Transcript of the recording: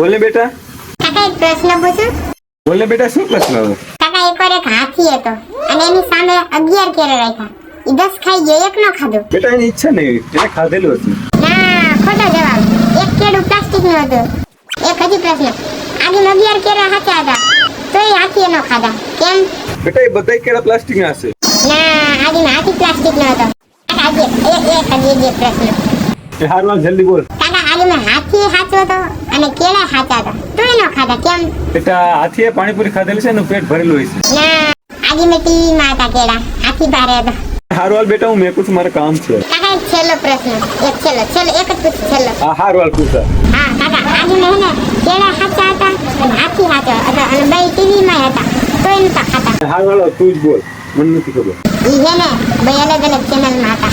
બોલે બેટા. કાકા એક પ્રશ્ન પૂછું? બોલે બેટા, શું પ્રશ્ન હતો? કાકા એકવાર એક હાથી હતો અને એની સામે 11 કેળા રાખ્યા. ઈ 10 ખાઈ ગયો, એક નો ખાધું. બેટા એની ઈચ્છા નહીં, એને ખાધેલું હતું. ના, ખોટો જવાબ. એક કેળું પ્લાસ્ટિક નું હતું. એક હજી પ્રશ્ન. આગળ 11 કેળા હાચા હતા તોય હાથીએ નો ખાધા. કેમ? બેટા એ બધાય કેળા પ્લાસ્ટિક ના હશે. ના, આગળ હાથી પ્લાસ્ટિક નો હતો. કાકા હજી એક પ્રશ્ન. એ હારમાં જલ્દી બોલ. કાકા આગળ હાથી હાચો હતો અને કેળા હાચા હતા તોય નો ખાધા. કેમ? બેટા હાથીએ પાણીપુરી ખાધેલી છે, એનું પેટ ભરેલું હોય છે. ના, આગળ મેં ટીવીમાં હતા કેળા. હાથી ભારે હતો. હારું હાલ બેટા, હું મેકું છું, મારે કામ છે. કાકા એક છેલ્લો પ્રશ્ન. એક જ પૂછું, છેલ્લો. હા હારું હાલ પૂછા. હા કાકા, આજે મેં હે ને કેળા હાચા હતા અને હાથી હાચો હતો અને બે ટીવીમાં હતા તોય નતા ખાતા. હારું હાલ તું જ બોલ, મને નથી ખબર. ઈ હે ને બે અલગ અલગ ચેનલમાં હતા.